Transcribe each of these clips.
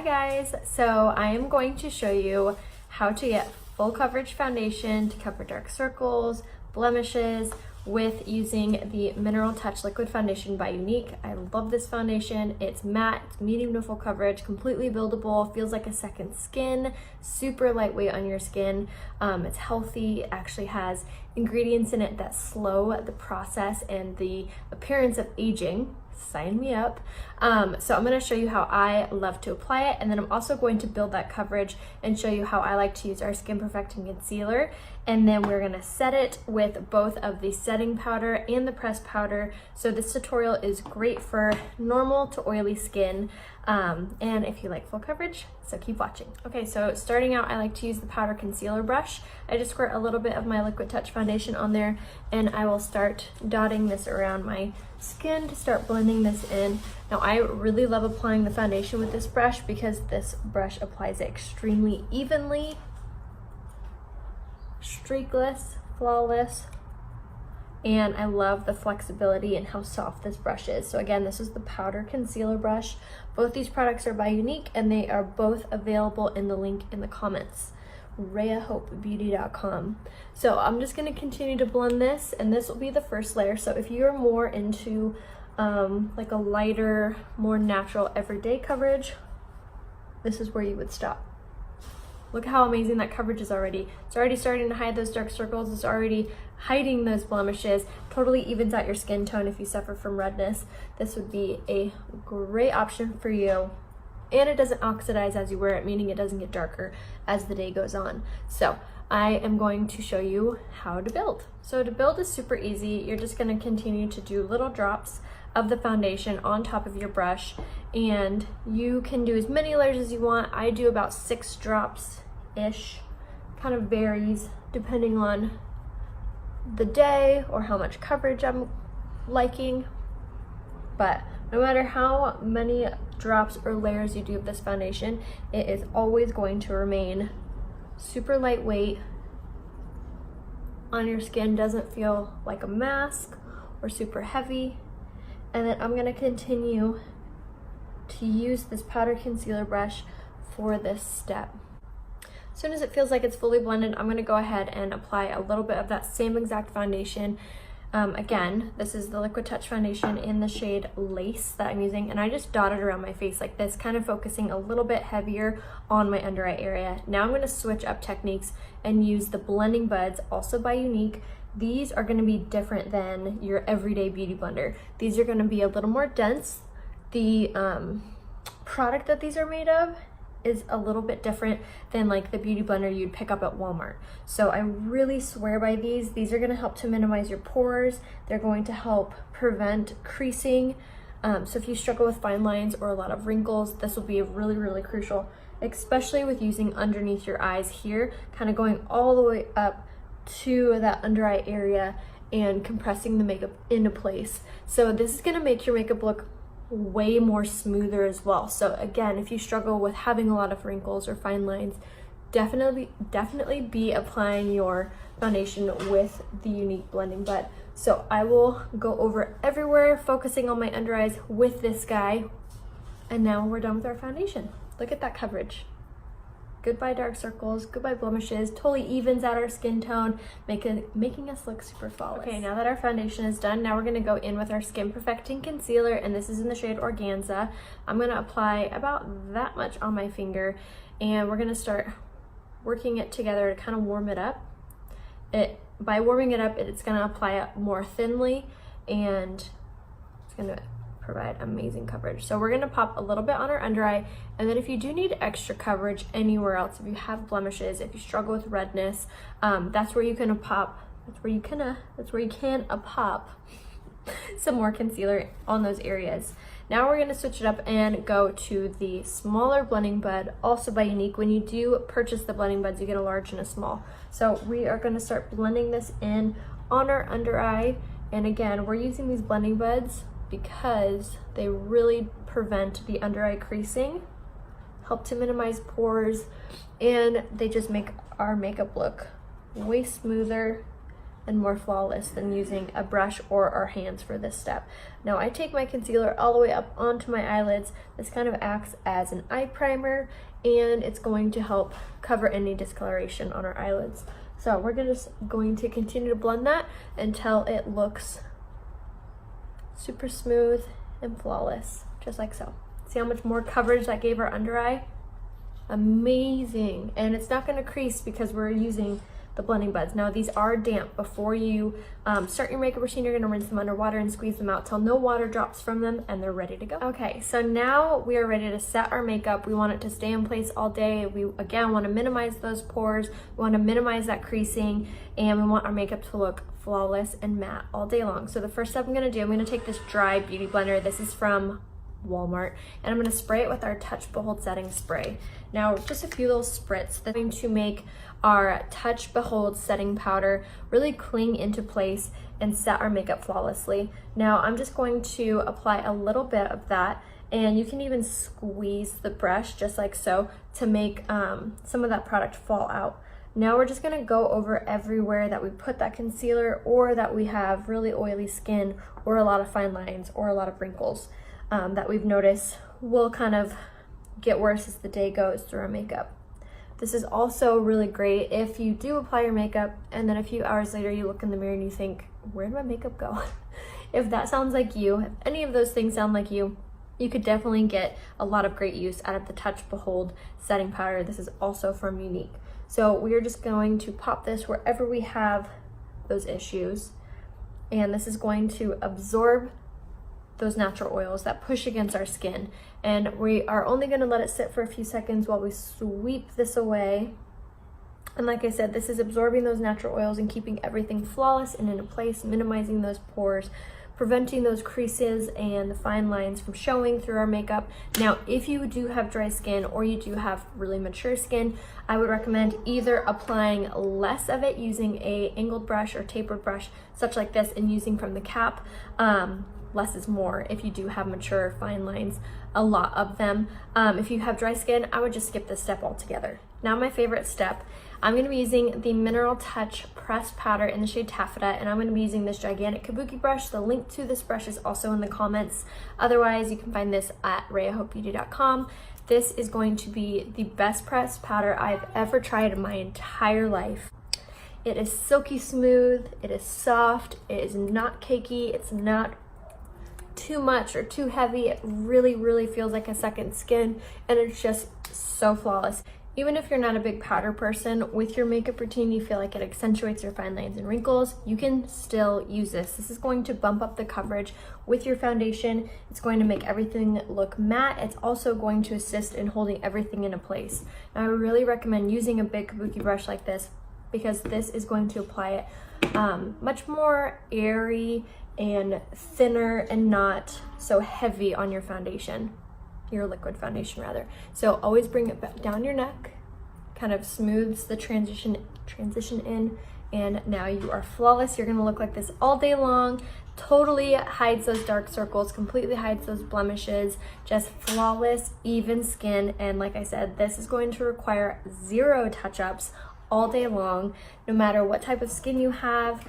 guys, so I am going to show you how to get full coverage foundation to cover dark circles, blemishes with using the Mineral Touch Liquid Foundation by Younique. I love this foundation. It's matte, it's medium to full coverage, completely buildable, feels like a second skin, super lightweight on your skin. It's healthy, it actually has ingredients in it that slow the process and the appearance of aging. Sign me up. So I'm going to show you how I love to apply it, and then I'm also going to build that coverage and show you how I like to use our Skin Perfecting Concealer, and then we're going to set it with both of the setting powder and the pressed powder. So this tutorial is great for normal to oily skin, and if you like full coverage, so keep watching. Okay, so starting out, I like to use the powder concealer brush. I just squirt a little bit of my Liquid Touch foundation on there, and I will start dotting this around my skin to start blending this in. Now I really love applying the foundation with this brush because this brush applies it extremely evenly, streakless, flawless, and I love the flexibility and how soft this brush is. So again, this is the powder concealer brush. Both these products are by Younique, and they are both available in the link in the comments, rayacoleman.com. So I'm just going to continue to blend this, and this will be the first layer. So if you're more into like a lighter, more natural everyday coverage, this is where you would stop. Look how amazing that coverage is already. It's already starting to hide those dark circles. It's already hiding those blemishes. Totally evens out your skin tone if you suffer from redness. This would be a great option for you. And it doesn't oxidize as you wear it, meaning it doesn't get darker as the day goes on. So I am going to show you how to build. So to build is super easy. You're just going to continue to do little drops of the foundation on top of your brush, and you can do as many layers as you want. I do about 6 drops-ish. Kind of varies depending on the day or how much coverage I'm liking, but no matter how many drops or layers you do of this foundation, it is always going to remain super lightweight on your skin. Doesn't feel like a mask or super heavy. And then I'm going to continue to use this powder concealer brush for this step. As soon as it feels like it's fully blended, I'm going to go ahead and apply a little bit of that same exact foundation. Again, this is the Liquid Touch foundation in the shade Lace that I'm using, and I just dot it around my face like this, kind of focusing a little bit heavier on my under eye area. Now I'm going to switch up techniques and use the blending buds, also by Younique. These are going to be different than your everyday beauty blender. These are going to be a little more dense. The product that these are made of is a little bit different than like the beauty blender you'd pick up at Walmart. So I really swear by these. These are going to help to minimize your pores. They're going to help prevent creasing. So if you struggle with fine lines or a lot of wrinkles, this will be really, really crucial, especially with using underneath your eyes here, kind of going all the way up to that under eye area and compressing the makeup into place. So this is going to make your makeup look way more smoother as well. So again, if you struggle with having a lot of wrinkles or fine lines, definitely be applying your foundation with the Younique blending bud. So I will go over everywhere, focusing on my under eyes with this guy, and now we're done with our foundation. Look at that coverage. Goodbye dark circles, goodbye blemishes, totally evens out our skin tone, making us look super flawless. Okay, now that our foundation is done, now we're gonna go in with our Skin Perfecting Concealer, and this is in the shade Organza. I'm gonna apply about that much on my finger, and we're gonna start working it together to kind of warm it up. By warming it up, it's gonna apply it more thinly, and it's gonna provide amazing coverage. So we're going to pop a little bit on our under eye, and then if you do need extra coverage anywhere else, if you have blemishes, if you struggle with redness, that's where you can pop some more concealer on those areas. Now we're going to switch it up and go to the smaller blending bud, also by Younique. When you do purchase the blending buds, you get a large and a small. So we are going to start blending this in on our under eye, and again, we're using these blending buds because they really prevent the under eye creasing, help to minimize pores, and they just make our makeup look way smoother and more flawless than using a brush or our hands for this step. Now I take my concealer all the way up onto my eyelids. This kind of acts as an eye primer, and it's going to help cover any discoloration on our eyelids. So we're just going to continue to blend that until it looks super smooth and flawless, just like so. See how much more coverage that gave our under eye? Amazing. And it's not going to crease because we're using the blending buds. Now these are damp. Before you start your makeup routine, you're going to rinse them under water and squeeze them out till no water drops from them and they're ready to go. Okay, so now we are ready to set our makeup. We want it to stay in place all day. We again want to minimize those pores, we want to minimize that creasing, and we want our makeup to look flawless and matte all day long. So the first step I'm going to do, I'm going to take this dry beauty blender. This is from Walmart, and I'm going to spray it with our Touch Behold setting spray. Now just a few little spritz that's going to make our Touch Behold setting powder really cling into place and set our makeup flawlessly. Now I'm just going to apply a little bit of that, and you can even squeeze the brush just like so to make some of that product fall out. Now we're just going to go over everywhere that we put that concealer, or that we have really oily skin or a lot of fine lines or a lot of wrinkles that we've noticed will kind of get worse as the day goes through our makeup. This is also really great if you do apply your makeup and then a few hours later you look in the mirror and you think, where did my makeup go? If that sounds like you, if any of those things sound like you could definitely get a lot of great use out of the Touch Behold setting powder. This is also from Unique. So we are just going to pop this wherever we have those issues, and this is going to absorb those natural oils that push against our skin, and we are only going to let it sit for a few seconds while we sweep this away. And like I said, this is absorbing those natural oils and keeping everything flawless and in place, minimizing those pores, preventing those creases and the fine lines from showing through our makeup. Now if you do have dry skin or you do have really mature skin, I would recommend either applying less of it using a angled brush or tapered brush such like this, and using from the cap. Less is more if you do have mature fine lines, a lot of them. If you have dry skin, I would just skip this step altogether. Now my favorite step, I'm going to be using the Mineral Touch pressed powder in the shade Taffeta, and I'm going to be using this gigantic kabuki brush. The link to this brush is also in the comments. Otherwise, you can find this at rayacoleman.com. This is going to be the best pressed powder I've ever tried in my entire life. It is silky smooth, it is soft, it is not cakey, it's not too much or too heavy. It really feels like a second skin, and it's just so flawless. Even if you're not a big powder person, with your makeup routine you feel like it accentuates your fine lines and wrinkles, you can still use this. This is going to bump up the coverage with your foundation. It's going to make everything look matte. It's also going to assist in holding everything into place. Now I really recommend using a big kabuki brush like this, because this is going to apply it much more airy and thinner and not so heavy on your foundation, your liquid foundation rather. So always bring it back down your neck, kind of smooths the transition in, and now you are flawless. You're gonna look like this all day long. Totally hides those dark circles, completely hides those blemishes, just flawless, even skin. And like I said, this is going to require 0 touch-ups all day long, no matter what type of skin you have.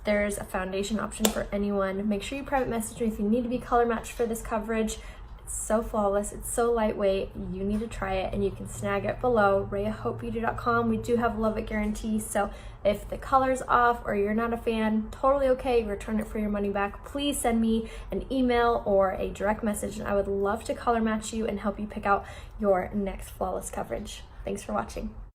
There's a foundation option for anyone. Make sure you private message me if you need to be color matched for this coverage. It's so flawless, it's so lightweight. You need to try it, and you can snag it below rayahopebeauty.com. We do have a love it guarantee, so if the color's off or you're not a fan, totally okay, return it for your money back. Please send me an email or a direct message, and I would love to color match you and help you pick out your next flawless coverage. Thanks for watching.